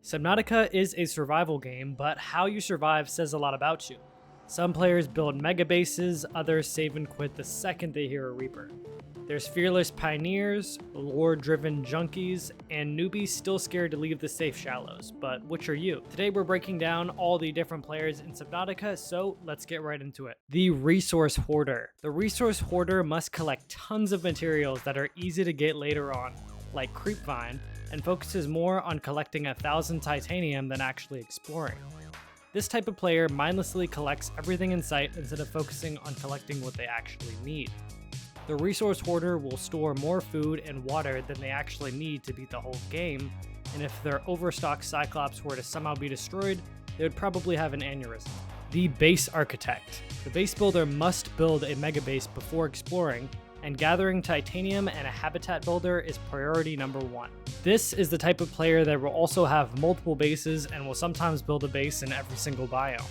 Subnautica is a survival game, but how you survive says a lot about you. Some players build mega bases, others save and quit the second they hear a Reaper. There's fearless pioneers, lore-driven junkies, and newbies still scared to leave the safe shallows, but which are you? Today we're breaking down all the different players in Subnautica, so let's get right into it. The Resource Hoarder. The Resource Hoarder must collect tons of materials that are easy to get later on, like Creepvine, and focuses more on collecting 1,000 titanium than actually exploring. This type of player mindlessly collects everything in sight instead of focusing on collecting what they actually need. The Resource Hoarder will store more food and water than they actually need to beat the whole game, and if their overstocked Cyclops were to somehow be destroyed, they would probably have an aneurysm. The Base Architect. The base builder must build a mega base before exploring, and gathering titanium and a habitat builder is priority number 1. This is the type of player that will also have multiple bases and will sometimes build a base in every single biome.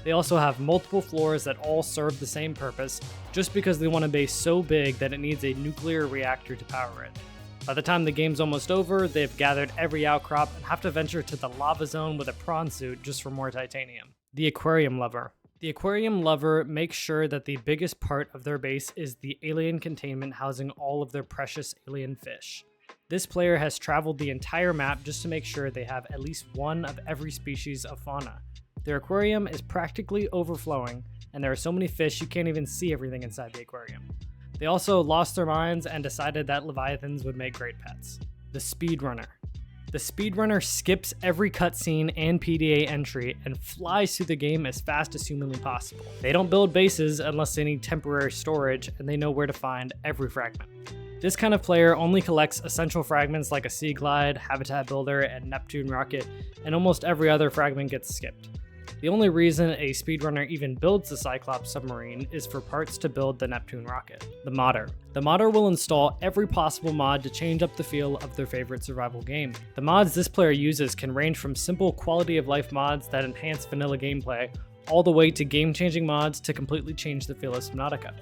They also have multiple floors that all serve the same purpose, just because they want a base so big that it needs a nuclear reactor to power it. By the time the game's almost over, they've gathered every outcrop and have to venture to the lava zone with a prawn suit just for more titanium. The Aquarium Lover. The Aquarium Lover makes sure that the biggest part of their base is the alien containment housing all of their precious alien fish. This player has traveled the entire map just to make sure they have at least one of every species of fauna. Their aquarium is practically overflowing, and there are so many fish you can't even see everything inside the aquarium. They also lost their minds and decided that leviathans would make great pets. The Speedrunner. The Speedrunner skips every cutscene and PDA entry and flies through the game as fast as humanly possible. They don't build bases unless they need temporary storage, and they know where to find every fragment. This kind of player only collects essential fragments like a Sea Glide, Habitat Builder, and Neptune Rocket, and almost every other fragment gets skipped. The only reason a speedrunner even builds the Cyclops submarine is for parts to build the Neptune rocket. The Modder. The Modder will install every possible mod to change up the feel of their favorite survival game. The mods this player uses can range from simple quality of life mods that enhance vanilla gameplay, all the way to game-changing mods to completely change the feel of Subnautica.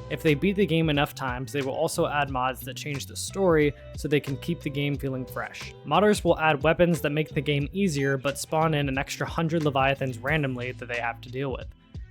If they beat the game enough times, they will also add mods that change the story so they can keep the game feeling fresh. Modders will add weapons that make the game easier but spawn in an extra 100 leviathans randomly that they have to deal with.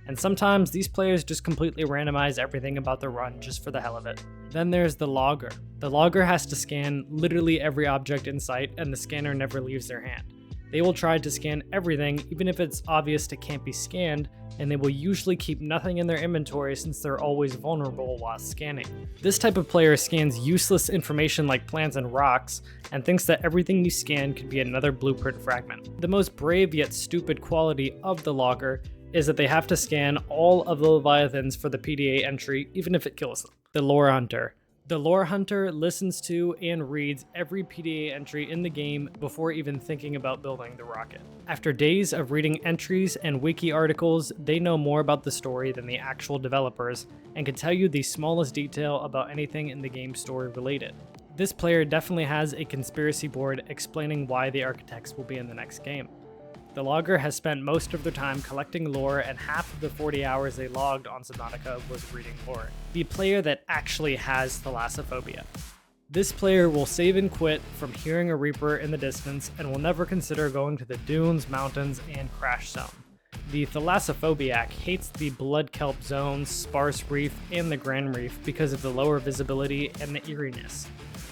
And sometimes these players just completely randomize everything about the run just for the hell of it. Then there's the Logger. The Logger has to scan literally every object in sight, and the scanner never leaves their hand. They will try to scan everything even if it's obvious it can't be scanned, and they will usually keep nothing in their inventory since they're always vulnerable while scanning. This type of player scans useless information like plants and rocks, and thinks that everything you scan could be another blueprint fragment. The most brave yet stupid quality of the Logger is that they have to scan all of the leviathans for the PDA entry even if it kills them. The Lore Hunter. The Lore Hunter listens to and reads every PDA entry in the game before even thinking about building the rocket. After days of reading entries and wiki articles, they know more about the story than the actual developers and can tell you the smallest detail about anything in the game story related. This player definitely has a conspiracy board explaining why the architects will be in the next game. The Logger has spent most of their time collecting lore, and half of the 40 hours they logged on Subnautica was reading lore. The player that actually has thalassophobia. This player will save and quit from hearing a Reaper in the distance and will never consider going to the dunes, mountains, and crash zone. The thalassophobiac hates the blood kelp zones, sparse reef, and the grand reef because of the lower visibility and the eeriness.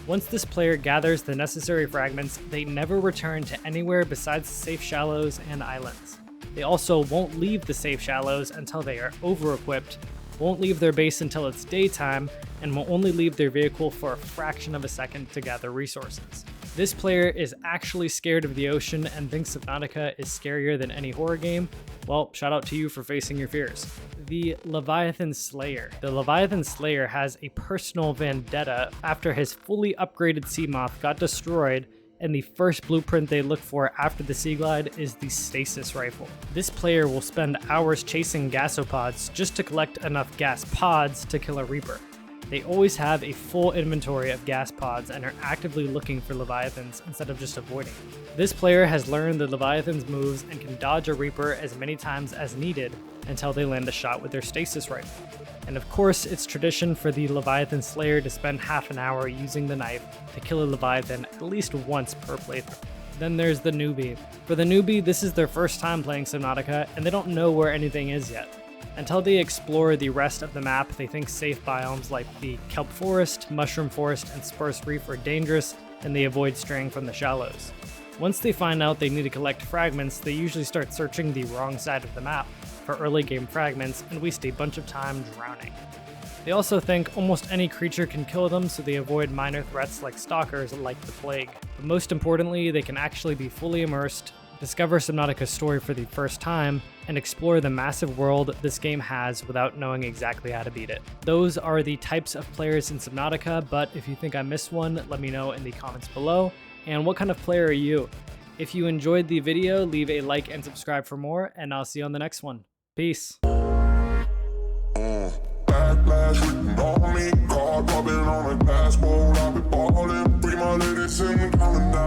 Once this player gathers the necessary fragments, they never return to anywhere besides the safe shallows and islands. They also won't leave the safe shallows until they are over-equipped, won't leave their base until it's daytime, and will only leave their vehicle for a fraction of a second to gather resources. This player is actually scared of the ocean and thinks Subnautica is scarier than any horror game. Well, shout out to you for facing your fears. The Leviathan Slayer. The Leviathan Slayer has a personal vendetta after his fully upgraded Seamoth got destroyed, and the first blueprint they look for after the Sea Glide is the Stasis Rifle. This player will spend hours chasing gasopods just to collect enough gas pods to kill a Reaper. They always have a full inventory of gas pods and are actively looking for leviathans instead of just avoiding them. This player has learned the leviathan's moves and can dodge a Reaper as many times as needed until they land a shot with their stasis rifle. And of course, it's tradition for the Leviathan Slayer to spend half an hour using the knife to kill a leviathan at least once per playthrough. Then there's the newbie. For the newbie, this is their first time playing Subnautica, and they don't know where anything is yet. Until they explore the rest of the map, they think safe biomes like the kelp forest, mushroom forest, and sparse reef are dangerous, and they avoid straying from the shallows. Once they find out they need to collect fragments, they usually start searching the wrong side of the map for early game fragments and waste a bunch of time drowning. They also think almost any creature can kill them, so they avoid minor threats like stalkers like the plague. But most importantly, they can actually be fully immersed, discover Subnautica's story for the first time, and explore the massive world this game has without knowing exactly how to beat it. Those are the types of players in Subnautica, but if you think I missed one, let me know in the comments below. And what kind of player are you? If you enjoyed the video, leave a like and subscribe for more, and I'll see you on the next one. Peace. Backlash written on me, card popping on a glass bowl. I've been ballin', free my ladies and counting down.